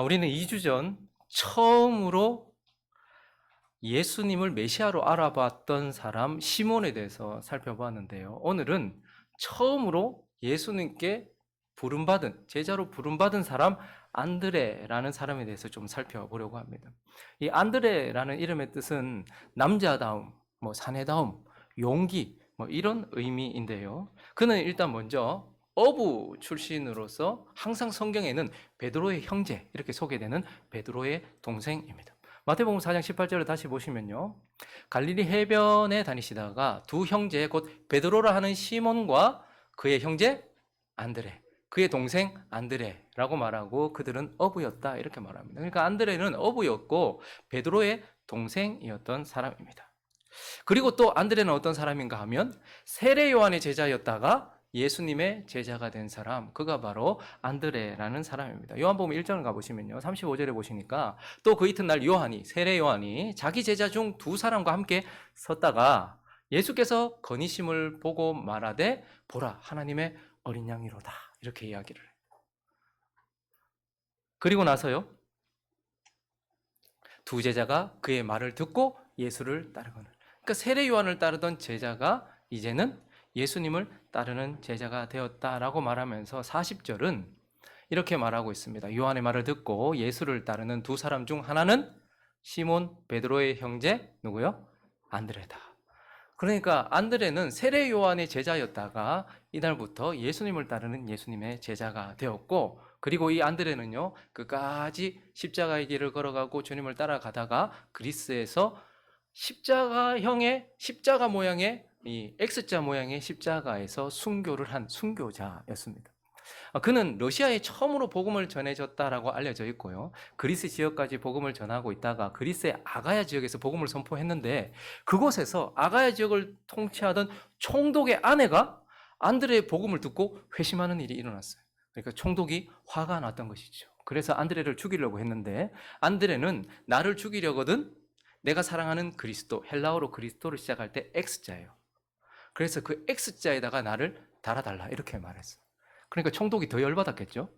우리는 2주 전 처음으로 예수님을 메시아로 알아봤던 사람 시몬에 대해서 살펴보았는데요. 오늘은 처음으로 예수님께 부름받은, 제자로 부름받은 사람 안드레라는 사람에 대해서 좀 살펴보려고 합니다. 이 안드레라는 이름의 뜻은 남자다움, 사내다움, 용기, 이런 의미인데요. 그는 일단 먼저 어부 출신으로서 항상 성경에는 베드로의 형제 이렇게 소개되는 베드로의 동생입니다. 마태복음 4장 18절을 다시 보시면요. 갈릴리 해변에 다니시다가 두 형제 곧 베드로라 하는 시몬과 그의 형제 안드레, 그의 동생 안드레라고 말하고 그들은 어부였다 이렇게 말합니다. 그러니까 안드레는 어부였고 베드로의 동생이었던 사람입니다. 그리고 또 안드레는 어떤 사람인가 하면 세례 요한의 제자였다가 예수님의 제자가 된 사람, 그가 바로 안드레라는 사람입니다. 요한복음 1장을 가보시면요, 35절에 보시니까 또 그 이튿날 세례 요한이 자기 제자 중 두 사람과 함께 섰다가 예수께서 건의심을 보고 말하되 보라 하나님의 어린 양이로다 이렇게 이야기를 해요. 그리고 나서요, 두 제자가 그의 말을 듣고 예수를 따르거늘. 그러니까 세례 요한을 따르던 제자가 이제는 예수님을 따르는 제자가 되었다라고 말하면서 40절은 이렇게 말하고 있습니다. 요한의 말을 듣고 예수를 따르는 두 사람 중 하나는 시몬 베드로의 형제 누구요? 안드레다. 그러니까 안드레는 세례 요한의 제자였다가 이날부터 예수님을 따르는 예수님의 제자가 되었고, 그리고 이 안드레는요 끝까지 십자가의 길을 걸어가고 주님을 따라가다가 그리스에서 십자가 모양의 이 X자 모양의 십자가에서 순교를 한 순교자였습니다. 그는 러시아에 처음으로 복음을 전해줬다라고 알려져 있고요. 그리스 지역까지 복음을 전하고 있다가 그리스의 아가야 지역에서 복음을 선포했는데 그곳에서 아가야 지역을 통치하던 총독의 아내가 안드레의 복음을 듣고 회심하는 일이 일어났어요. 그러니까 총독이 화가 났던 것이죠. 그래서 안드레를 죽이려고 했는데 안드레는 나를 죽이려거든 내가 사랑하는 그리스도, 헬라어로 그리스도를 시작할 때 X자예요. 그래서 그 X자에다가 나를 달아달라 이렇게 말했어요. 그러니까 총독이 더 열받았겠죠.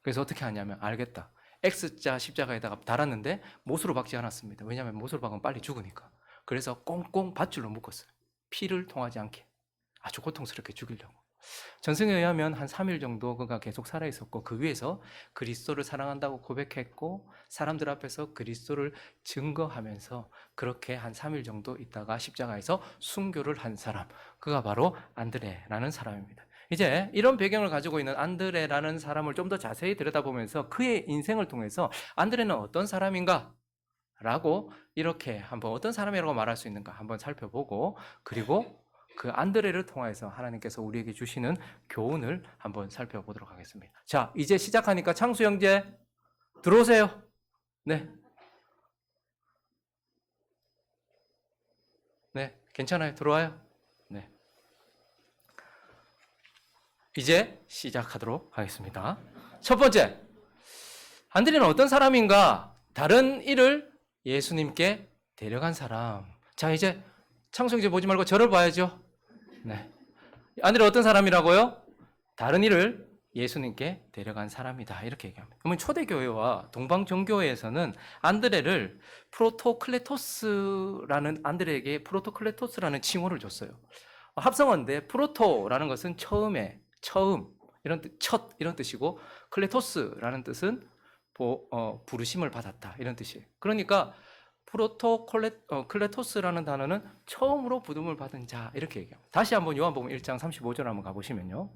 그래서 어떻게 하냐면 알겠다. X자 십자가에다가 달았는데 못으로 박지 않았습니다. 왜냐하면 못으로 박으면 빨리 죽으니까. 그래서 꽁꽁 밧줄로 묶었어요. 피를 통하지 않게. 아주 고통스럽게 죽이려고. 전승에 의하면 한 3일 정도 그가 계속 살아있었고 그 위에서 그리스도를 사랑한다고 고백했고 사람들 앞에서 그리스도를 증거하면서 그렇게 한 3일 정도 있다가 십자가에서 순교를 한 사람, 그가 바로 안드레라는 사람입니다. 이제 이런 배경을 가지고 있는 안드레라는 사람을 좀 더 자세히 들여다보면서 그의 인생을 통해서 안드레는 어떤 사람인가? 라고 이렇게 한번 어떤 사람이라고 말할 수 있는가 한번 살펴보고, 그리고 그 안드레를 통해서 하나님께서 우리에게 주시는 교훈을 한번 살펴보도록 하겠습니다. 자, 이제 시작하니까 창수 형제 들어오세요. 네. 네, 괜찮아요. 들어와요. 네. 이제 시작하도록 하겠습니다. 첫 번째, 안드레는 어떤 사람인가? 다른 일을 예수님께 데려간 사람. 자, 이제 창수 형제 보지 말고 저를 봐야죠. 네. 안드레 어떤 사람이라고요? 다른 일을 예수님께 데려간 사람이다 이렇게 얘기합니다. 그러면 초대교회와 동방정교회에서는 안드레를 프로토클레토스라는 안드레에게 프로토클레토스라는 칭호를 줬어요. 합성어인데 프로토라는 것은 처음 이런 첫 이런 뜻이고 클레토스라는 뜻은 부르심을 받았다 이런 뜻이에요. 그러니까 클레토스라는 단어는 처음으로 부름을 받은 자 이렇게 얘기합니다. 다시 한번 요한복음 1장 35절 한번 가보시면요.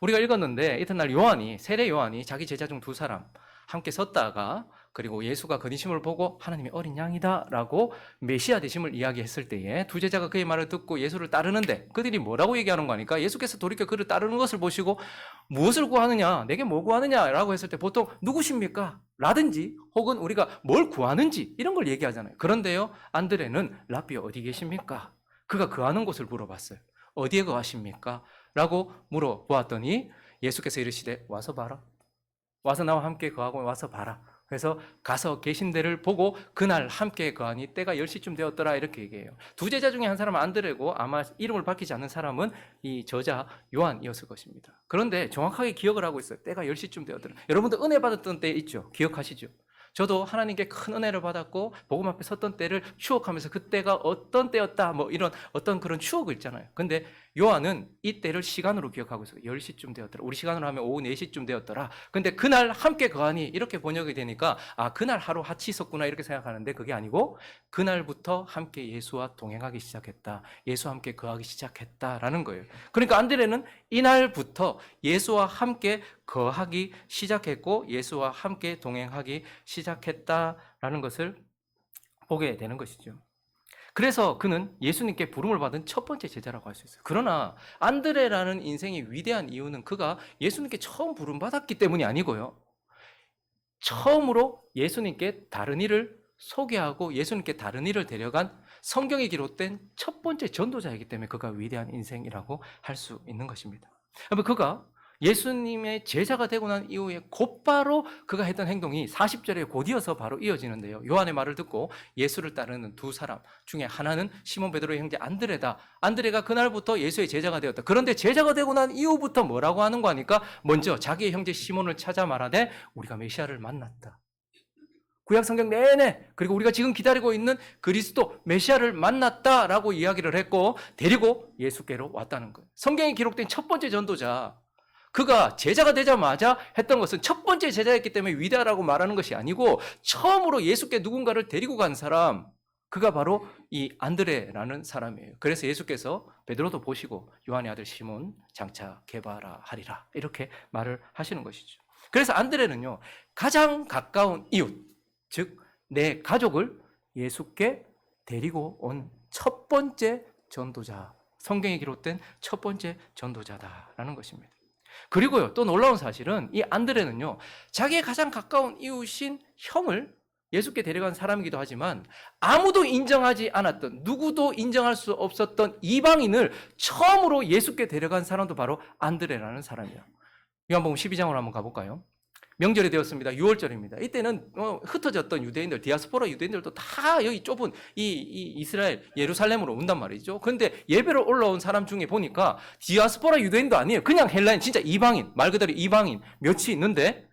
우리가 읽었는데 이튿날 세례 요한이 자기 제자 중 두 사람 함께 섰다가 그리고 예수가 건의심을 보고 하나님의 어린 양이다 라고 메시아 되심을 이야기했을 때에 두 제자가 그의 말을 듣고 예수를 따르는데 그들이 뭐라고 얘기하는 거니까 예수께서 돌이켜 그를 따르는 것을 보시고 무엇을 구하느냐 내게 뭐 구하느냐 라고 했을 때 보통 누구십니까? 라든지 혹은 우리가 뭘 구하는지 이런 걸 얘기하잖아요. 그런데요 안드레는 랍비 어디 계십니까? 그가 거하는 곳을 물어봤어요. 어디에 거하십니까? 라고 물어보았더니 예수께서 이르시되 와서 봐라. 와서 나와 함께 거하고 와서 봐라. 그래서 가서 계신 데를 보고 그날 함께 거하니 때가 10시쯤 되었더라 이렇게 얘기해요. 두 제자 중에 한 사람은 안드레고 아마 이름을 밝히지 않는 사람은 이 저자 요한이었을 것입니다. 그런데 정확하게 기억을 하고 있어요. 때가 10시쯤 되었더라. 여러분도 은혜 받았던 때 있죠? 기억하시죠? 저도 하나님께 큰 은혜를 받았고 복음 앞에 섰던 때를 추억하면서 그때가 어떤 때였다 뭐 이런 어떤 그런 추억이 있잖아요. 근데 요한은 이 때를 시간으로 기억하고 있어요. 10시쯤 되었더라. 우리 시간으로 하면 오후 4시쯤 되었더라. 근데 그날 함께 거하니 이렇게 번역이 되니까 아 그날 하루 같이 있었구나 이렇게 생각하는데 그게 아니고 그날부터 함께 예수와 동행하기 시작했다. 예수와 함께 거하기 시작했다라는 거예요. 그러니까 안드레는 이날부터 예수와 함께 거하기 시작했고 예수와 함께 동행하기 시작했다라는 것을 보게 되는 것이죠. 그래서 그는 예수님께 부름을 받은 첫 번째 제자라고 할 수 있어요. 그러나 안드레라는 인생이 위대한 이유는 그가 예수님께 처음 부름받았기 때문이 아니고요. 처음으로 예수님께 다른 일을 소개하고 예수님께 다른 일을 데려간 성경에 기록된 첫 번째 전도자이기 때문에 그가 위대한 인생이라고 할 수 있는 것입니다. 그가 예수님의 제자가 되고 난 이후에 곧바로 그가 했던 행동이 40절에 곧이어서 바로 이어지는데요. 요한의 말을 듣고 예수를 따르는 두 사람 중에 하나는 시몬 베드로의 형제 안드레다. 안드레가 그날부터 예수의 제자가 되었다. 그런데 제자가 되고 난 이후부터 뭐라고 하는 거 하니까 먼저 자기의 형제 시몬을 찾아 말하되 우리가 메시아를 만났다. 구약 성경 내내 그리고 우리가 지금 기다리고 있는 그리스도 메시아를 만났다라고 이야기를 했고 데리고 예수께로 왔다는 거예요. 성경에 기록된 첫 번째 전도자 그가 제자가 되자마자 했던 것은 첫 번째 제자였기 때문에 위대하다고 말하는 것이 아니고 처음으로 예수께 누군가를 데리고 간 사람 그가 바로 이 안드레라는 사람이에요. 그래서 예수께서 베드로도 보시고 요한의 아들 시몬 장차 개바라 하리라 이렇게 말을 하시는 것이죠. 그래서 안드레는요 가장 가까운 이웃 즉 내 가족을 예수께 데리고 온 첫 번째 전도자 성경에 기록된 첫 번째 전도자다라는 것입니다. 그리고요, 또 놀라운 사실은 이 안드레는요, 자기의 가장 가까운 이웃인 형을 예수께 데려간 사람이기도 하지만 아무도 인정하지 않았던, 누구도 인정할 수 없었던 이방인을 처음으로 예수께 데려간 사람도 바로 안드레라는 사람이에요. 요한복음 12장으로 한번 가볼까요? 명절이 되었습니다. 6월절입니다. 이때는 흩어졌던 유대인들, 디아스포라 유대인들도 다 여기 좁은 이 이스라엘 예루살렘으로 온단 말이죠. 그런데 예배로 올라온 사람 중에 보니까 디아스포라 유대인도 아니에요. 그냥 헬라인, 진짜 이방인, 말 그대로 이방인 몇이 있는데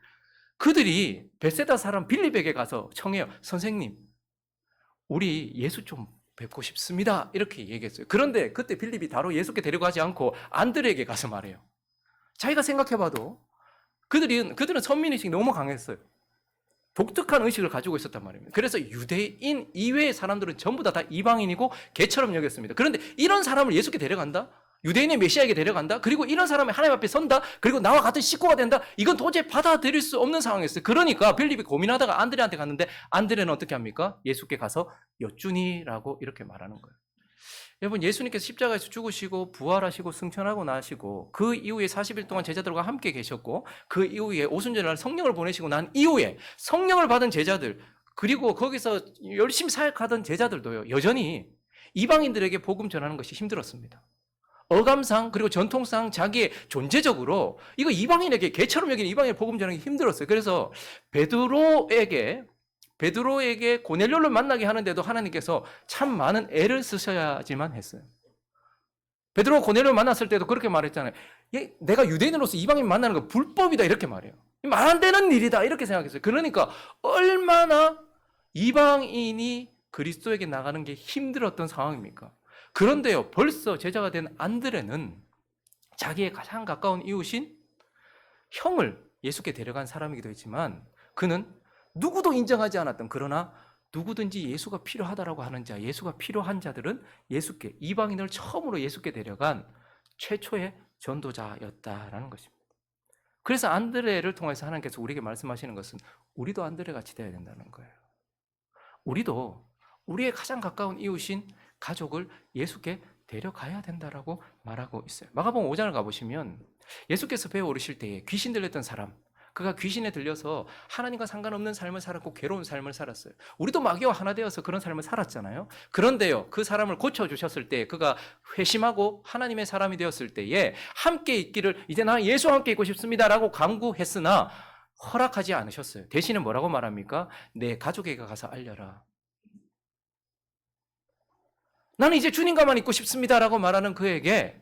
그들이 벳세다 사람 빌립에게 가서 청해요. 선생님, 우리 예수 좀 뵙고 싶습니다. 이렇게 얘기했어요. 그런데 그때 빌립이 바로 예수께 데려가지 않고 안드레에게 가서 말해요. 자기가 생각해봐도 그들은 선민의식이 너무 강했어요. 독특한 의식을 가지고 있었단 말입니다. 그래서 유대인 이외의 사람들은 전부 다 이방인이고 개처럼 여겼습니다. 그런데 이런 사람을 예수께 데려간다? 유대인의 메시아에게 데려간다? 그리고 이런 사람이 하나님 앞에 선다? 그리고 나와 같은 식구가 된다? 이건 도저히 받아들일 수 없는 상황이었어요. 그러니까 빌립이 고민하다가 안드레한테 갔는데 안드레는 어떻게 합니까? 예수께 가서 여쭈니라고 이렇게 말하는 거예요. 여러분, 예수님께서 십자가에서 죽으시고 부활하시고 승천하고 나시고 그 이후에 40일 동안 제자들과 함께 계셨고 그 이후에 오순절날 성령을 보내시고 난 이후에 성령을 받은 제자들 그리고 거기서 열심히 사역하던 제자들도요 여전히 이방인들에게 복음 전하는 것이 힘들었습니다. 어감상 그리고 전통상 자기의 존재적으로 이거 이방인에게 개처럼 여기는 이방인의 복음 전하기 힘들었어요. 그래서 베드로에게 고넬료를 만나게 하는데도 하나님께서 참 많은 애를 쓰셔야지만 했어요. 베드로가 고넬료를 만났을 때도 그렇게 말했잖아요. 내가 유대인으로서 이방인 만나는 거 불법이다 이렇게 말해요. 말 안 되는 일이다 이렇게 생각했어요. 그러니까 얼마나 이방인이 그리스도에게 나가는 게 힘들었던 상황입니까? 그런데요, 벌써 제자가 된 안드레는 자기의 가장 가까운 이웃인 형을 예수께 데려간 사람이기도 했지만 그는 누구도 인정하지 않았던 그러나 누구든지 예수가 필요하다라고 하는 자, 예수가 필요한 자들은 예수께 이방인을 처음으로 예수께 데려간 최초의 전도자였다라는 것입니다. 그래서 안드레를 통해서 하나님께서 우리에게 말씀하시는 것은 우리도 안드레같이 되어야 된다는 거예요. 우리도 우리의 가장 가까운 이웃인 가족을 예수께 데려가야 된다라고 말하고 있어요. 마가복음 5장을 가보시면 예수께서 배에 오르실 때에 귀신 들렸던 사람 그가 귀신에 들려서 하나님과 상관없는 삶을 살았고 괴로운 삶을 살았어요. 우리도 마귀와 하나 되어서 그런 삶을 살았잖아요. 그런데요, 그 사람을 고쳐주셨을 때 그가 회심하고 하나님의 사람이 되었을 때에 함께 있기를 이제 나 예수와 함께 있고 싶습니다 라고 간구했으나 허락하지 않으셨어요. 대신에 뭐라고 말합니까? 내 가족에게 가서 알려라. 나는 이제 주님과만 있고 싶습니다라고 말하는 그에게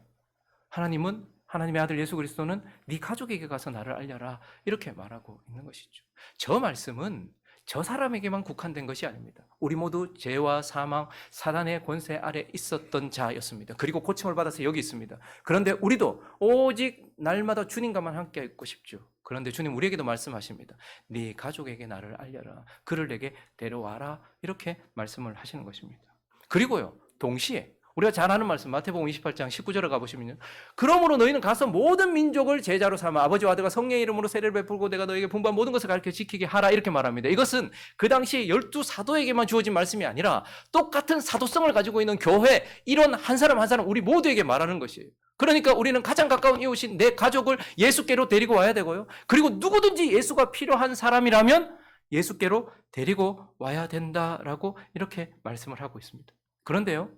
하나님은, 하나님의 아들 예수 그리스도는 네 가족에게 가서 나를 알려라, 이렇게 말하고 있는 것이죠. 저 말씀은 저 사람에게만 국한된 것이 아닙니다. 우리 모두 죄와 사망, 사단의 권세 아래 있었던 자였습니다. 그리고 고침을 받아서 여기 있습니다. 그런데 우리도 오직 날마다 주님과만 함께 있고 싶죠. 그런데 주님 우리에게도 말씀하십니다. 네 가족에게 나를 알려라. 그를 내게 데려와라. 이렇게 말씀을 하시는 것입니다. 그리고요, 동시에 우리가 잘 아는 말씀 마태복음 28장 19절에 가보시면요, 그러므로 너희는 가서 모든 민족을 제자로 삼아 아버지와 아들과 성령의 이름으로 세례를 베풀고 내가 너에게 분부한 모든 것을 가르쳐 지키게 하라, 이렇게 말합니다. 이것은 그 당시 12사도에게만 주어진 말씀이 아니라 똑같은 사도성을 가지고 있는 교회 일원 한 사람 한 사람 우리 모두에게 말하는 것이에요. 그러니까 우리는 가장 가까운 이웃인 내 가족을 예수께로 데리고 와야 되고요, 그리고 누구든지 예수가 필요한 사람이라면 예수께로 데리고 와야 된다라고 이렇게 말씀을 하고 있습니다. 그런데요,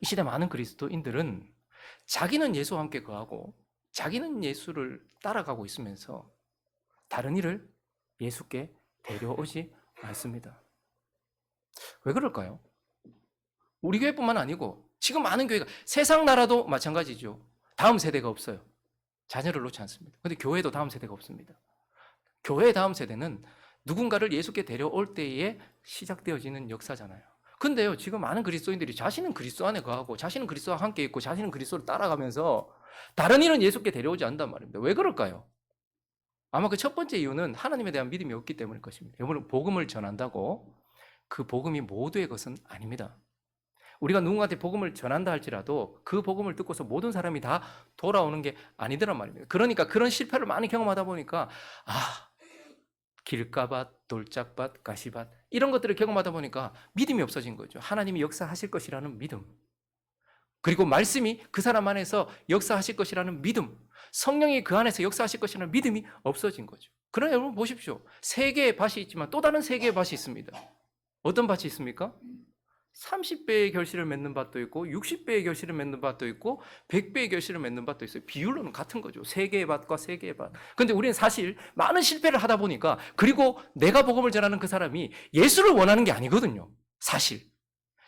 이 시대 많은 그리스도인들은 자기는 예수와 함께 거하고 자기는 예수를 따라가고 있으면서 다른 이를 예수께 데려오지 않습니다. 왜 그럴까요? 우리 교회뿐만 아니고 지금 많은 교회가, 세상 나라도 마찬가지죠. 다음 세대가 없어요. 자녀를 놓지 않습니다. 그런데 교회도 다음 세대가 없습니다. 교회의 다음 세대는 누군가를 예수께 데려올 때에 시작되어지는 역사잖아요. 근데요, 지금 많은 그리스도인들이 자신은 그리스도 안에 거하고 자신은 그리스도와 함께 있고 자신은 그리스도를 따라가면서 다른 일은 예수께 데려오지 않는단 말입니다. 왜 그럴까요? 아마 그 첫 번째 이유는 하나님에 대한 믿음이 없기 때문일 것입니다. 여러분, 복음을 전한다고 그 복음이 모두의 것은 아닙니다. 우리가 누군가한테 복음을 전한다 할지라도 그 복음을 듣고서 모든 사람이 다 돌아오는 게 아니더란 말입니다. 그러니까 그런 실패를 많이 경험하다 보니까 길가밭, 돌짝밭, 가시밭 이런 것들을 경험하다 보니까 믿음이 없어진 거죠. 하나님이 역사하실 것이라는 믿음, 그리고 말씀이 그 사람 안에서 역사하실 것이라는 믿음, 성령이 그 안에서 역사하실 것이라는 믿음이 없어진 거죠. 그러나 여러분 보십시오. 세 개의 밭이 있지만 또 다른 세 개의 밭이 있습니다. 어떤 밭이 있습니까? 30배의 결실을 맺는 밭도 있고 60배의 결실을 맺는 밭도 있고 100배의 결실을 맺는 밭도 있어요. 비율로는 같은 거죠. 3개의 밭과 3개의 밭. 그런데 우리는 사실 많은 실패를 하다 보니까, 그리고 내가 복음을 전하는 그 사람이 예수를 원하는 게 아니거든요. 사실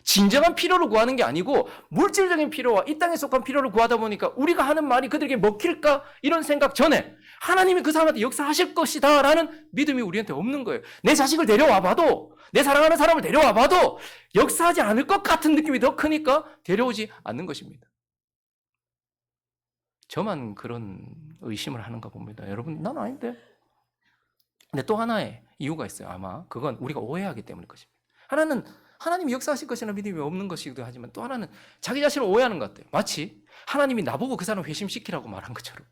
진정한 필요를 구하는 게 아니고 물질적인 필요와 이 땅에 속한 필요를 구하다 보니까 우리가 하는 말이 그들에게 먹힐까 이런 생각 전에 하나님이 그 사람한테 역사하실 것이다 라는 믿음이 우리한테 없는 거예요. 내 자식을 데려와 봐도, 내 사랑하는 사람을 데려와 봐도 역사하지 않을 것 같은 느낌이 더 크니까 데려오지 않는 것입니다. 저만 그런 의심을 하는가 봅니다. 여러분, 난 아닌데. 근데 또 하나의 이유가 있어요. 아마 그건 우리가 오해하기 때문일 것입니다. 하나는 하나님이 역사하실 것이라는 믿음이 없는 것이기도 하지만, 또 하나는 자기 자신을 오해하는 것 같아요. 마치 하나님이 나보고 그 사람을 회심시키라고 말한 것처럼,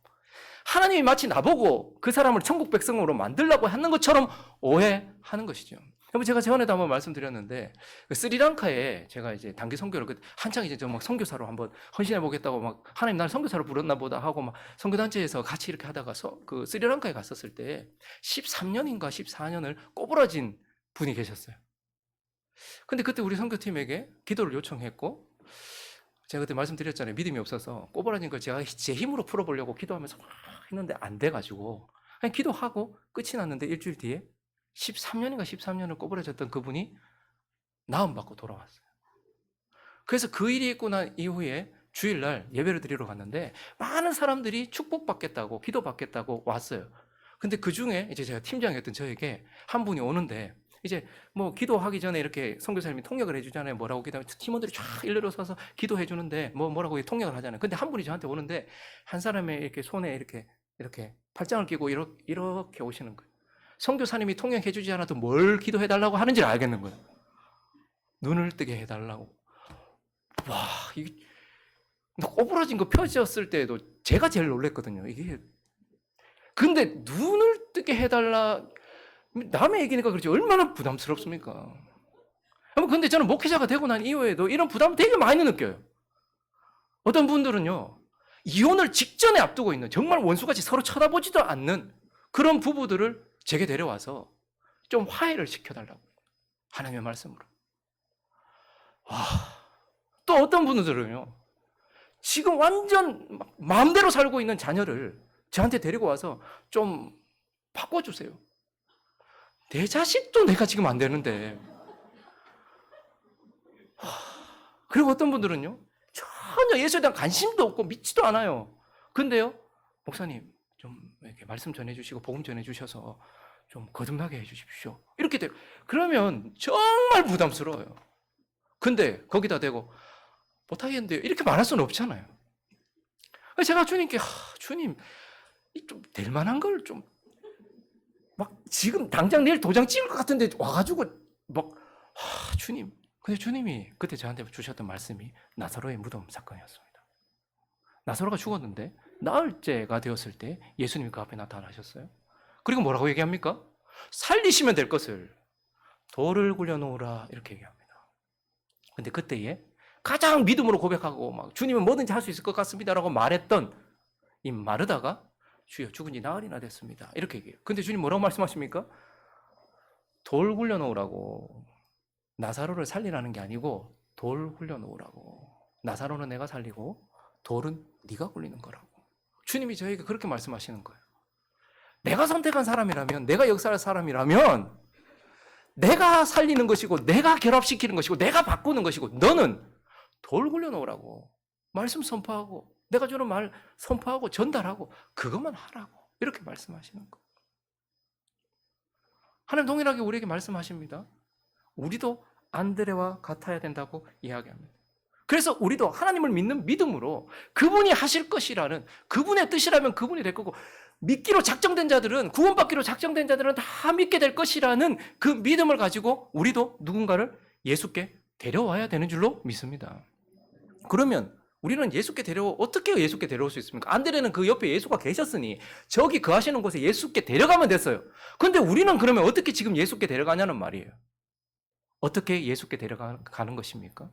하나님이 마치 나보고 그 사람을 천국 백성으로 만들려고 하는 것처럼 오해하는 것이죠. 여러분, 제가 전에도 한번 말씀드렸는데, 스리랑카에 제가 이제 단기 선교를 한창 이제 저 막 선교사로 한번 헌신해 보겠다고 막 하나님 날 선교사로 불렀나 보다 하고 막 선교단체에서 같이 이렇게 하다가 그 스리랑카에 갔었을 때 13년인가 14년을 꼬부라진 분이 계셨어요. 근데 그때 우리 선교팀에게 기도를 요청했고, 제가 그때 말씀드렸잖아요. 믿음이 없어서 꼬부라진 걸 제가 제 힘으로 풀어보려고 기도하면서 막 했는데 안 돼가지고 그냥 기도하고 끝이 났는데 일주일 뒤에 13년인가 13년을 꼬부라졌던 그분이 나음받고 돌아왔어요. 그래서 그 일이 있고 난 이후에 주일날 예배를 드리러 갔는데 많은 사람들이 축복받겠다고, 기도받겠다고 왔어요. 근데 그 중에 이제 제가 팀장이었던 저에게 한 분이 오는데, 이제 뭐 기도하기 전에 이렇게 선교사님이 통역을 해주잖아요. 뭐라고 기도하면 팀원들이 쫙 일렬로 서서 기도해주는데 뭐라고 통역을 하잖아요. 근데 한 분이 저한테 오는데 한 사람의 이렇게 손에 이렇게 팔짱을 끼고 이렇게 오시는 거예요. 선교사님이 통역해주지 않아도 뭘 기도해달라고 하는지를 알겠는 거예요. 눈을 뜨게 해달라고. 와, 이게 꼬부라진 거 펴졌을 때도 제가 제일 놀랬거든요. 이게 근데 눈을 뜨게 해달라, 남의 얘기니까 그렇지 얼마나 부담스럽습니까? 근데 저는 목회자가 되고 난 이후에도 이런 부담 되게 많이 느껴요. 어떤 분들은요, 이혼을 직전에 앞두고 있는, 정말 원수같이 서로 쳐다보지도 않는 그런 부부들을 제게 데려와서 좀 화해를 시켜달라고, 하나님의 말씀으로. 또 어떤 분들은요, 지금 완전 마음대로 살고 있는 자녀를 저한테 데리고 와서 좀 바꿔주세요. 내 자식도 내가 지금 안 되는데. 그리고 어떤 분들은요, 전혀 예수에 대한 관심도 없고 믿지도 않아요. 근데요, 목사님, 좀 이렇게 말씀 전해주시고 복음 전해주셔서 좀 거듭나게 해주십시오. 이렇게 돼요. 그러면 정말 부담스러워요. 근데 거기다 대고 못하겠는데요. 이렇게 말할 수는 없잖아요. 제가 주님께, 주님, 좀 될 만한 걸 좀, 막 지금 당장 내일 도장 찍을 것 같은데 와가지고 막, 주님. 근데 주님이 그때 저한테 주셨던 말씀이 나사로의 무덤 사건이었습니다. 나사로가 죽었는데 나흘째가 되었을 때 예수님이 그 앞에 나타나셨어요. 그리고 뭐라고 얘기합니까? 살리시면 될 것을 돌을 굴려놓으라 이렇게 얘기합니다. 근데 그때에 가장 믿음으로 고백하고 막 주님은 뭐든지 할 수 있을 것 같습니다라고 말했던 이 마르다가 주여 죽은 지 나흘이나 됐습니다. 이렇게 얘기해요. 근데 주님 뭐라고 말씀하십니까? 돌 굴려놓으라고. 나사로를 살리라는 게 아니고 돌 굴려놓으라고. 나사로는 내가 살리고 돌은 네가 굴리는 거라고. 주님이 저에게 그렇게 말씀하시는 거예요. 내가 선택한 사람이라면, 내가 역사할 사람이라면 내가 살리는 것이고 내가 결합시키는 것이고 내가 바꾸는 것이고 너는 돌 굴려놓으라고. 말씀 선포하고 내가 주는 말 선포하고 전달하고 그것만 하라고. 이렇게 말씀하시는 거예요. 하나님 동일하게 우리에게 말씀하십니다. 우리도 안드레와 같아야 된다고 이야기합니다. 그래서 우리도 하나님을 믿는 믿음으로 그분이 하실 것이라는, 그분의 뜻이라면 그분이 될 거고, 믿기로 작정된 자들은, 구원받기로 작정된 자들은 다 믿게 될 것이라는 그 믿음을 가지고 우리도 누군가를 예수께 데려와야 되는 줄로 믿습니다. 그러면 우리는 어떻게 예수께 데려올 수 있습니까? 안드레는 그 옆에 예수가 계셨으니 저기 거하시는 곳에 예수께 데려가면 됐어요. 근데 우리는 그러면 어떻게 지금 예수께 데려가냐는 말이에요. 어떻게 예수께 데려가는 것입니까?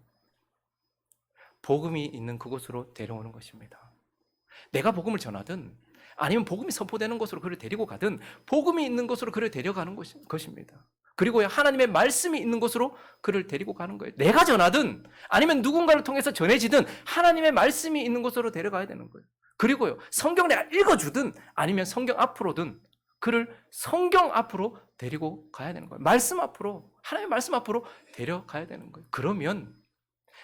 복음이 있는 그곳으로 데려오는 것입니다. 내가 복음을 전하든 아니면 복음이 선포되는 곳으로 그를 데리고 가든 복음이 있는 곳으로 그를 데려가는 것입니다. 그리고 하나님의 말씀이 있는 곳으로 그를 데리고 가는 거예요. 내가 전하든 아니면 누군가를 통해서 전해지든 하나님의 말씀이 있는 곳으로 데려가야 되는 거예요. 그리고요, 성경 내가 읽어주든 아니면 성경 앞으로든 그를 성경 앞으로 데리고 가야 되는 거예요. 말씀 앞으로, 하나님의 말씀 앞으로 데려가야 되는 거예요. 그러면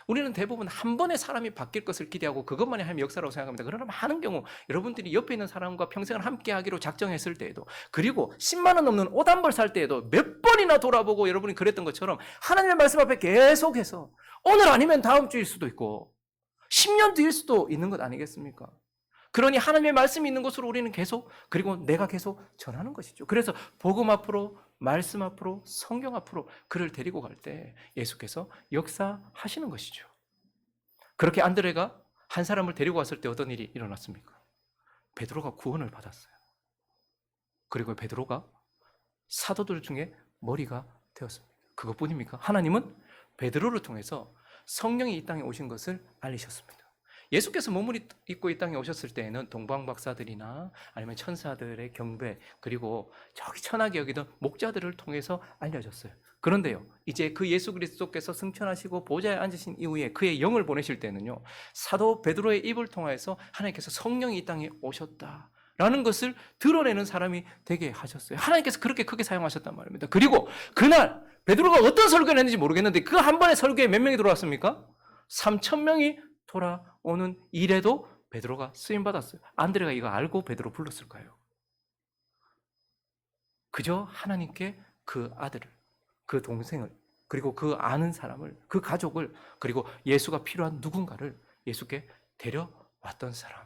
우리는 대부분 한 번에 사람이 바뀔 것을 기대하고 그것만이 하나님의 역사라고 생각합니다. 그러나 많은 경우 여러분들이 옆에 있는 사람과 평생을 함께 하기로 작정했을 때에도, 그리고 10만 원 넘는 옷 한 벌 살 때에도 몇 번이나 돌아보고 여러분이 그랬던 것처럼 하나님의 말씀 앞에 계속해서 오늘 아니면 다음 주일 수도 있고 10년 뒤일 수도 있는 것 아니겠습니까? 그러니 하나님의 말씀이 있는 곳으로 우리는 계속, 그리고 내가 계속 전하는 것이죠. 그래서 복음 앞으로, 말씀 앞으로, 성경 앞으로 그를 데리고 갈 때 예수께서 역사하시는 것이죠. 그렇게 안드레가 한 사람을 데리고 왔을 때 어떤 일이 일어났습니까? 베드로가 구원을 받았어요. 그리고 베드로가 사도들 중에 머리가 되었습니다. 그것뿐입니까? 하나님은 베드로를 통해서 성령이 이 땅에 오신 것을 알리셨습니다. 예수께서 몸을 입고 이 땅에 오셨을 때에는 동방박사들이나 아니면 천사들의 경배, 그리고 저기 천하게 여기던 목자들을 통해서 알려졌어요. 그런데요, 이제 그 예수 그리스도께서 승천하시고 보좌에 앉으신 이후에 그의 영을 보내실 때는요, 사도 베드로의 입을 통해서 하나님께서 성령이 이 땅에 오셨다라는 것을 드러내는 사람이 되게 하셨어요. 하나님께서 그렇게 크게 사용하셨단 말입니다. 그리고 그날 베드로가 어떤 설교를 했는지 모르겠는데 그 한 번의 설교에 몇 명이 들어왔습니까? 3,000명이 돌아오는 일에도 베드로가 쓰임받았어요. 안드레가 이거 알고 베드로 불렀을까요? 그저 하나님께 그 아들을, 그 동생을, 그리고 그 아는 사람을, 그 가족을, 그리고 예수가 필요한 누군가를 예수께 데려왔던 사람.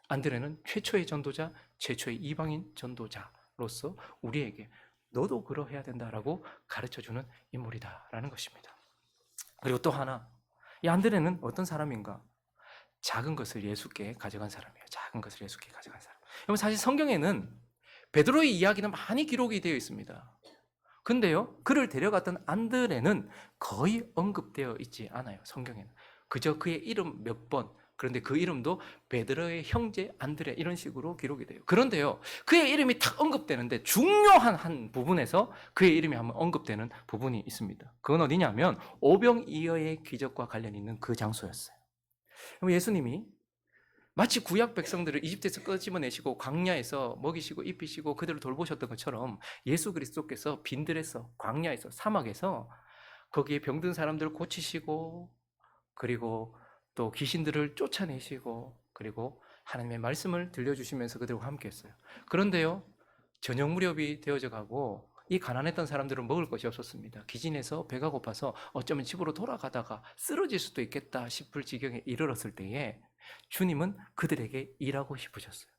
안드레는 최초의 전도자, 최초의 이방인 전도자로서 우리에게 너도 그러해야 된다라고 가르쳐주는 인물이다라는 것입니다. 그리고 또 하나, 이 안드레는 어떤 사람인가? 작은 것을 예수께 가져간 사람이에요. 작은 것을 예수께 가져간 사람. 여러분, 사실 성경에는 베드로의 이야기는 많이 기록이 되어 있습니다. 근데요, 그를 데려갔던 안드레는 거의 언급되어 있지 않아요. 성경에는 그저 그의 이름 몇 번, 그런데 그 이름도 베드로의 형제 안드레 이런 식으로 기록이 돼요. 그런데요, 그의 이름이 탁 언급되는데 중요한 한 부분에서 그의 이름이 한번 언급되는 부분이 있습니다. 그건 어디냐면 오병이어의 기적과 관련 있는 그 장소였어요. 예수님이 마치 구약 백성들을 이집트에서 끄집어내시고 광야에서 먹이시고 입히시고 그들을 돌보셨던 것처럼 예수 그리스도께서 빈들에서, 광야에서, 사막에서 거기에 병든 사람들을 고치시고, 그리고 또 귀신들을 쫓아내시고, 그리고 하나님의 말씀을 들려주시면서 그들과 함께 했어요. 그런데요, 저녁 무렵이 되어져 가고 이 가난했던 사람들은 먹을 것이 없었습니다. 기진해서 배가 고파서 어쩌면 집으로 돌아가다가 쓰러질 수도 있겠다 싶을 지경에 이르렀을 때에 주님은 그들에게 일하고 싶으셨어요.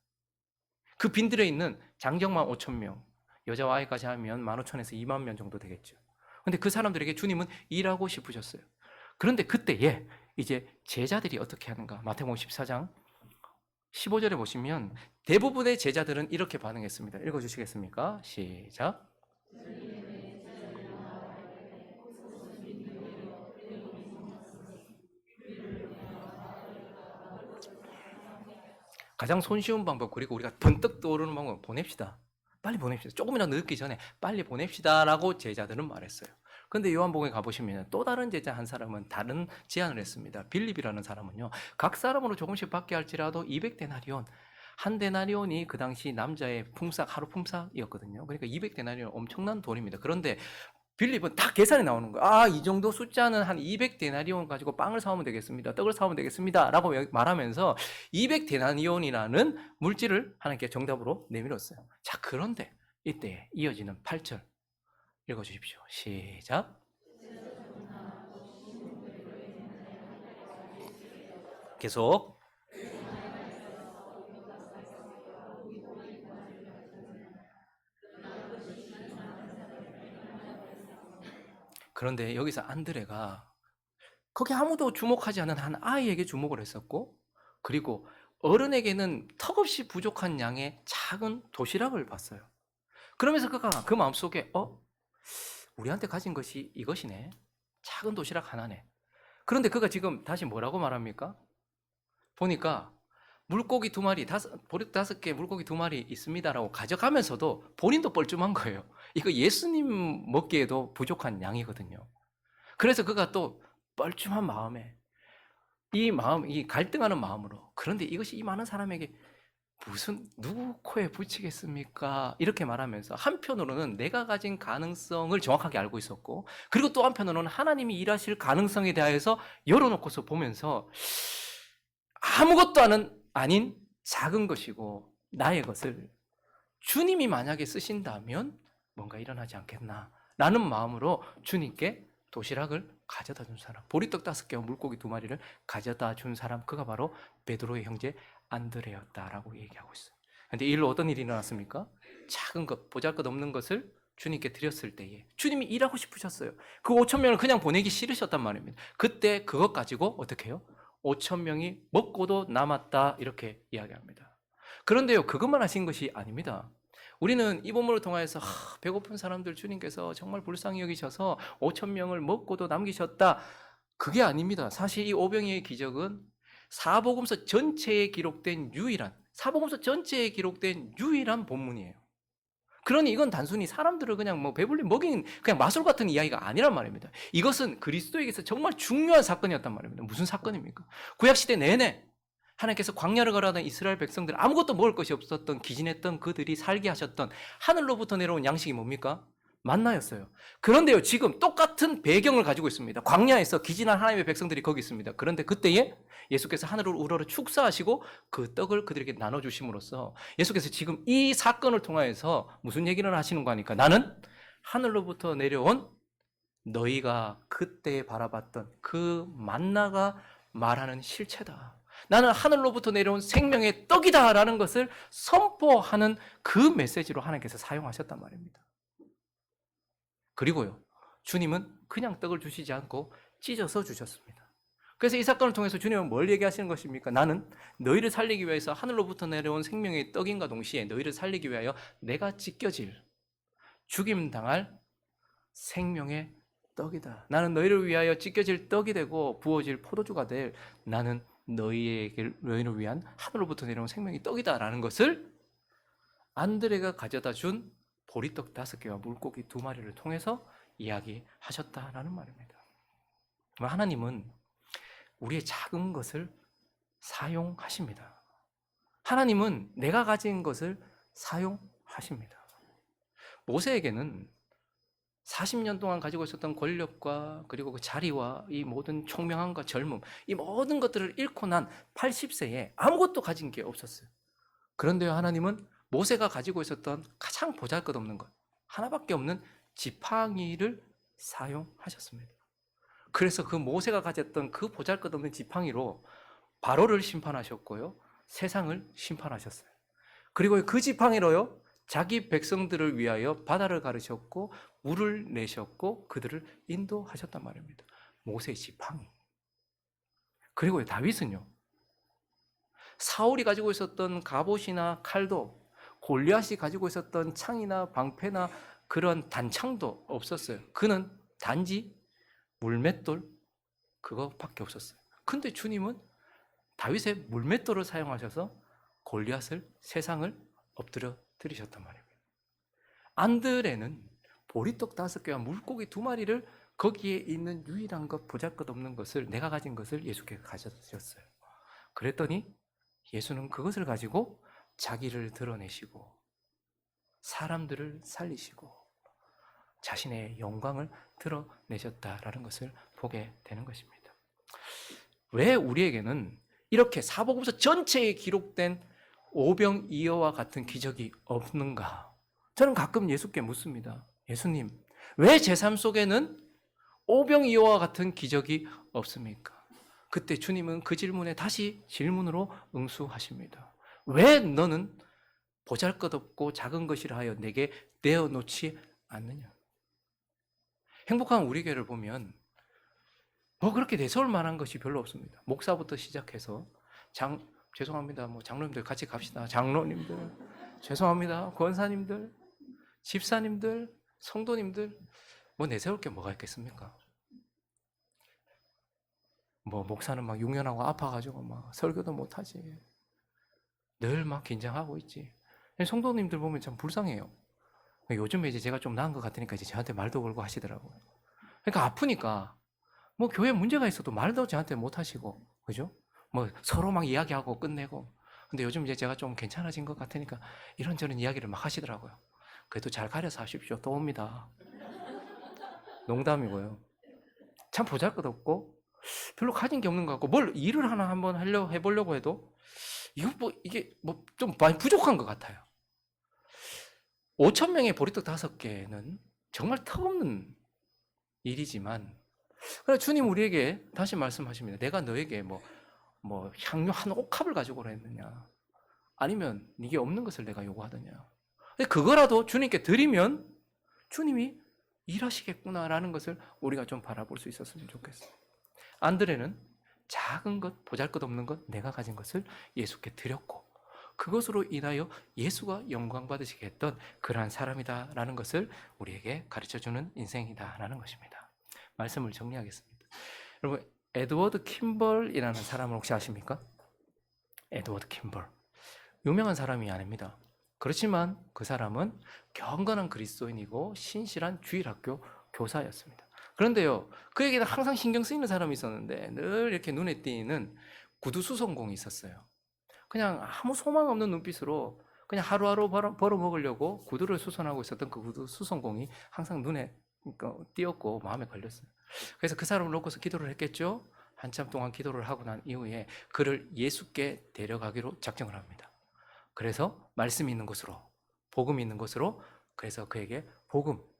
그 빈들에 있는 장정만 5천 명, 여자와 아이까지 하면 15,000에서 2만 명 정도 되겠죠. 근데 그 사람들에게 주님은 일하고 싶으셨어요. 그런데 그때에 이제 제자들이 어떻게 하는가? 마태복음 14장 15절에 보시면 대부분의 제자들은 이렇게 반응했습니다. 읽어주시겠습니까? 시작. 가장 손쉬운 방법, 그리고 우리가 번뜩 떠오르는 방법, 보냅시다. 빨리 보냅시다. 조금이라도 늦기 전에 빨리 보냅시다라고 제자들은 말했어요. 그런데 요한복음에 가보시면 또 다른 제자 한 사람은 다른 제안을 했습니다. 빌립이라는 사람은요, 각 사람으로 조금씩 받게 할지라도 200데나리온, 한 데나리온이 그 당시 남자의 품삯, 하루 품삯이었거든요. 그러니까 200데나리온 엄청난 돈입니다. 그런데 빌립은 다 계산이 나오는 거예요. 아, 이 정도 숫자는 한 200데나리온 가지고 빵을 사오면 되겠습니다. 떡을 사오면 되겠습니다. 라고 말하면서 200데나리온이라는 물질을 하나님께 정답으로 내밀었어요. 자, 그런데 이때 이어지는 8절 읽어주십시오. 시작. 계속. 그런데 여기서 안드레가 거기 아무도 주목하지 않은 한 아이에게 주목을 했었고, 그리고 어른에게는 턱없이 부족한 양의 작은 도시락을 봤어요. 그러면서 그가 그 마음속에 우리한테 가진 것이 이것이네. 작은 도시락 하나네. 그런데 그가 지금 다시 뭐라고 말합니까? 보니까 물고기 2마리, 보리 5개, 물고기 2마리 있습니다라고 가져가면서도 본인도 뻘쭘한 거예요. 이거 예수님 먹기에도 부족한 양이거든요. 그래서 그가 또 뻘쭘한 마음에, 이 갈등하는 마음으로, 그런데 이것이 이 많은 사람에게 무슨 누구 코에 붙이겠습니까? 이렇게 말하면서 한편으로는 내가 가진 가능성을 정확하게 알고 있었고, 그리고 또 한편으로는 하나님이 일하실 가능성에 대해서 열어놓고서 보면서 아무것도 아닌 작은 것이고 나의 것을 주님이 만약에 쓰신다면 뭔가 일어나지 않겠나 라는 마음으로 주님께 도시락을 가져다 준 사람, 보리떡 5개와 물고기 2마리를 가져다 준 사람, 그가 바로 베드로의 형제 안드레였다라고 얘기하고 있어요. 그런데 이 일로 어떤 일이 일어났습니까? 작은 것, 보잘것없는 것을 주님께 드렸을 때에 주님이 일하고 싶으셨어요. 그 5천 명을 그냥 보내기 싫으셨단 말입니다. 그때 그것 가지고 어떻게 해요? 5천 명이 먹고도 남았다, 이렇게 이야기합니다. 그런데요, 그것만 하신 것이 아닙니다. 우리는 이 본문을 통하여서 배고픈 사람들 주님께서 정말 불쌍히 여기셔서 5천 명을 먹고도 남기셨다, 그게 아닙니다. 사실 이 오병이의 기적은 사복음서 전체에 기록된 유일한 본문이에요. 그러니 이건 단순히 사람들을 그냥 배불리 먹인 그냥 마술 같은 이야기가 아니란 말입니다. 이것은 그리스도에게서 정말 중요한 사건이었단 말입니다. 무슨 사건입니까? 구약시대 내내 하나님께서 광야를 걸어가던 이스라엘 백성들, 아무것도 먹을 것이 없었던, 기진했던 그들이 살게 하셨던 하늘로부터 내려온 양식이 뭡니까? 만나였어요. 그런데요, 지금 똑같은 배경을 가지고 있습니다. 광야에서 기진한 하나님의 백성들이 거기 있습니다. 그런데 그때에 예수께서 하늘을 우러러 축사하시고 그 떡을 그들에게 나눠주심으로써 예수께서 지금 이 사건을 통하여서 무슨 얘기를 하시는 거니까, 나는 하늘로부터 내려온 너희가 그때 바라봤던 그 만나가 말하는 실체다. 나는 하늘로부터 내려온 생명의 떡이다 라는 것을 선포하는 그 메시지로 하나님께서 사용하셨단 말입니다. 그리고요, 주님은 그냥 떡을 주시지 않고 찢어서 주셨습니다. 그래서 이 사건을 통해서 주님은 뭘 얘기하시는 것입니까? 나는 너희를 살리기 위해서 하늘로부터 내려온 생명의 떡인과 동시에 너희를 살리기 위하여 내가 찢겨질, 죽임당할 생명의 떡이다. 나는 너희를 위하여 찢겨질 떡이 되고 부어질 포도주가 될, 나는 너희를 위한 하늘로부터 내려온 생명의 떡이다 라는 것을 안드레가 가져다 준 보리떡 5개와 물고기 2마리를 통해서 이야기하셨다라는 말입니다. 하나님은 우리의 작은 것을 사용하십니다. 하나님은 내가 가진 것을 사용하십니다. 모세에게는 40년 동안 가지고 있었던 권력과 그리고 그 자리와 이 모든 총명함과 젊음, 이 모든 것들을 잃고 난 80세에 아무것도 가진 게 없었어요. 그런데요, 하나님은 모세가 가지고 있었던 가장 보잘것없는 것, 하나밖에 없는 지팡이를 사용하셨습니다. 그래서 그 모세가 가졌던 그 보잘것없는 지팡이로 바로를 심판하셨고요, 세상을 심판하셨어요. 그리고 그 지팡이로요, 자기 백성들을 위하여 바다를 가르셨고 물을 내셨고 그들을 인도하셨단 말입니다. 모세의 지팡이. 그리고 다윗은요, 사울이 가지고 있었던 갑옷이나 칼도, 골리앗이 가지고 있었던 창이나 방패나 그런 단창도 없었어요. 그는 단지 물맷돌 그거밖에 없었어요. 근데 주님은 다윗의 물맷돌을 사용하셔서 골리앗을, 세상을 엎드려 드리셨단 말입니다. 안드레는 보리떡 5개와 물고기 2마리를 거기에 있는 유일한 것, 보잘것없는 것을, 내가 가진 것을 예수께 가져주셨어요. 그랬더니 예수는 그것을 가지고 자기를 드러내시고 사람들을 살리시고 자신의 영광을 드러내셨다라는 것을 보게 되는 것입니다. 왜 우리에게는 이렇게 사복음서 전체에 기록된 오병이어와 같은 기적이 없는가? 저는 가끔 예수께 묻습니다. 예수님, 왜 제 삶 속에는 오병이어와 같은 기적이 없습니까? 그때 주님은 그 질문에 다시 질문으로 응수하십니다. 왜 너는 보잘것없고 작은 것이라 하여 내게 내어놓지 않느냐? 행복한 우리 교회를 보면 뭐 그렇게 내세울 만한 것이 별로 없습니다. 목사부터 시작해서 죄송합니다. 뭐 장로님들 같이 갑시다. 장로님들, 죄송합니다. 권사님들, 집사님들, 성도님들, 뭐 내세울 게 뭐가 있겠습니까? 뭐 목사는 막 6년하고 아파가지고 막 설교도 못하지. 늘 막 긴장하고 있지. 성도님들 보면 참 불쌍해요. 요즘에 이제 제가 좀 나은 것 같으니까 이제 저한테 말도 걸고 하시더라고요. 그러니까 아프니까 뭐 교회 문제가 있어도 말도 저한테 못 하시고, 그죠? 뭐 서로 막 이야기하고 끝내고. 근데 요즘 이제 제가 좀 괜찮아진 것 같으니까 이런저런 이야기를 막 하시더라고요. 그래도 잘 가려서 하십시오. 또 옵니다. 농담이고요. 참 보잘것없고 별로 가진 게 없는 것 같고 뭘 일을 하나 한번 해보려고 해도 이게 뭐 좀 많이 부족한 것 같아요. 5,000명의 보리떡 5개는 정말 턱없는 일이지만 주님 우리에게 다시 말씀하십니다. 내가 너에게 뭐 향료 한 옥합을 가지고 오라 했느냐? 아니면 네게 없는 것을 내가 요구하더냐? 그거라도 주님께 드리면 주님이 일하시겠구나라는 것을 우리가 좀 바라볼 수 있었으면 좋겠어요. 안드레는 작은 것, 보잘것없는 것, 내가 가진 것을 예수께 드렸고 그것으로 인하여 예수가 영광 받으시게 했던 그러한 사람이다라는 것을 우리에게 가르쳐주는 인생이다라는 것입니다. 말씀을 정리하겠습니다. 여러분, 에드워드 킴벌이라는 사람을 혹시 아십니까? 에드워드 킴벌. 유명한 사람이 아닙니다. 그렇지만 그 사람은 경건한 그리스도인이고 신실한 주일학교 교사였습니다. 그런데요, 그에게는 항상 신경 쓰이는 사람이 있었는데 늘 이렇게 눈에 띄는 구두수선공이 있었어요. 그냥 아무 소망 없는 눈빛으로 그냥 하루하루 벌어먹으려고 구두를 수선하고 있었던 그 구두수선공이 항상 눈에 띄었고 마음에 걸렸어요. 그래서 그 사람을 놓고서 기도를 했겠죠. 한참 동안 기도를 하고 난 이후에 그를 예수께 데려가기로 작정을 합니다. 그래서 말씀이 있는 곳으로, 복음이 있는 곳으로, 그래서 그에게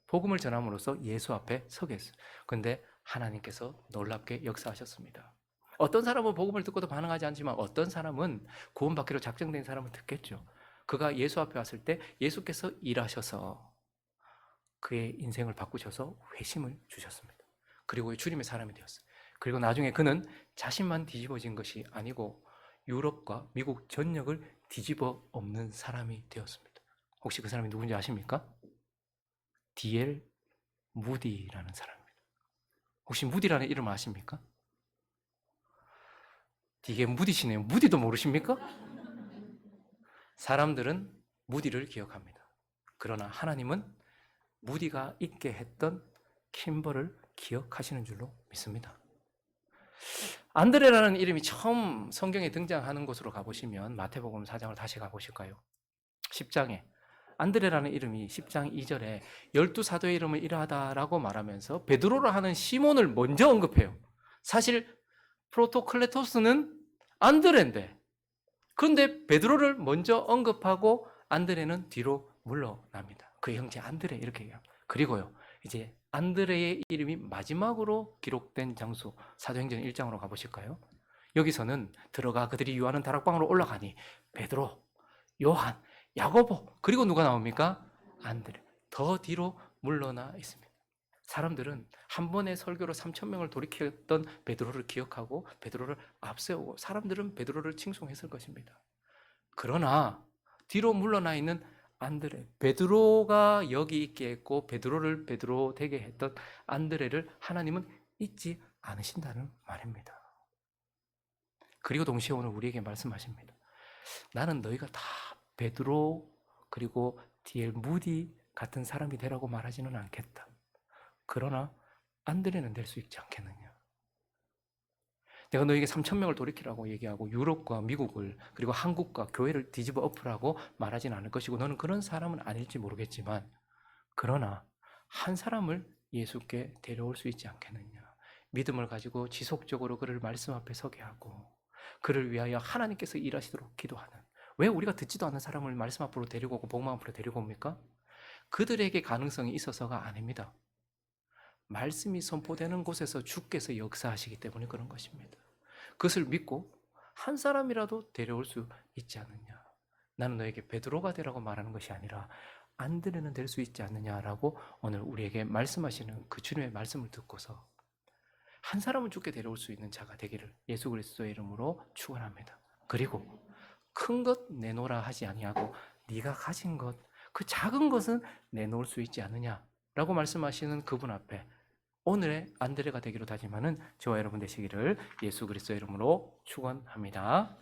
복음을 전함으로써 예수 앞에 서게 했어요. 그런데 하나님께서 놀랍게 역사하셨습니다. 어떤 사람은 복음을 듣고도 반응하지 않지만 어떤 사람은 구원받기로 작정된 사람은 듣겠죠. 그가 예수 앞에 왔을 때 예수께서 일하셔서 그의 인생을 바꾸셔서 회심을 주셨습니다. 그리고 주님의 사람이 되었어요. 그리고 나중에 그는 자신만 뒤집어진 것이 아니고 유럽과 미국 전역을 뒤집어 엎는 사람이 되었습니다. 혹시 그 사람이 누군지 아십니까? D.L. 무디라는 사람입니다. 혹시 무디라는 이름 아십니까? 되게 무디시네요. 무디도 모르십니까? 사람들은 무디를 기억합니다. 그러나 하나님은 무디가 있게 했던 킴벌을 기억하시는 줄로 믿습니다. 안드레라는 이름이 처음 성경에 등장하는 곳으로 가보시면 마태복음 4장을 다시 가보실까요? 10장에 안드레라는 이름이 10장 2절에 12사도의 이름을 이러하다라고 말하면서 베드로라 하는 시몬을 먼저 언급해요. 사실 프로토클레토스는 안드레인데, 그런데 베드로를 먼저 언급하고 안드레는 뒤로 물러납니다. 그 형제 안드레 이렇게 얘기합니다. 그리고요, 이제 안드레의 이름이 마지막으로 기록된 장소 사도행전 1장으로 가보실까요? 여기서는 들어가 그들이 유하는 다락방으로 올라가니 베드로, 요한, 야고보, 그리고 누가 나옵니까? 안드레. 더 뒤로 물러나 있습니다. 사람들은 한 번의 설교로 3천 명을 돌이켰던 베드로를 기억하고 베드로를 앞세우고 사람들은 베드로를 칭송했을 것입니다. 그러나 뒤로 물러나 있는 안드레, 베드로가 여기 있게 했고 베드로를 베드로 되게 했던 안드레를 하나님은 잊지 않으신다는 말입니다. 그리고 동시에 오늘 우리에게 말씀하십니다. 나는 너희가 다 베드로 그리고 D.L. 무디 같은 사람이 되라고 말하지는 않겠다. 그러나 안드레는 될 수 있지 않겠느냐. 내가 너에게 3천 명을 돌이키라고 얘기하고 유럽과 미국을 그리고 한국과 교회를 뒤집어 엎으라고 말하진 않을 것이고 너는 그런 사람은 아닐지 모르겠지만 그러나 한 사람을 예수께 데려올 수 있지 않겠느냐. 믿음을 가지고 지속적으로 그를 말씀 앞에 서게 하고 그를 위하여 하나님께서 일하시도록 기도하는. 왜 우리가 듣지도 않는 사람을 말씀 앞으로 데리고 오고 복음 앞으로 데리고 옵니까? 그들에게 가능성이 있어서가 아닙니다. 말씀이 선포되는 곳에서 주께서 역사하시기 때문에 그런 것입니다. 그것을 믿고 한 사람이라도 데려올 수 있지 않느냐. 나는 너에게 베드로가 되라고 말하는 것이 아니라 안드레는 될 수 있지 않느냐라고 오늘 우리에게 말씀하시는 그 주님의 말씀을 듣고서 한 사람은 주께 데려올 수 있는 자가 되기를 예수 그리스도의 이름으로 축원합니다. 그리고 큰 것 내놓으라 하지 아니하고 네가 가진 것, 그 작은 것은 내놓을 수 있지 않느냐라고 말씀하시는 그분 앞에 오늘의 안드레가 되기로 다짐하는 저와 여러분 되시기를 예수 그리스도의 이름으로 축원합니다.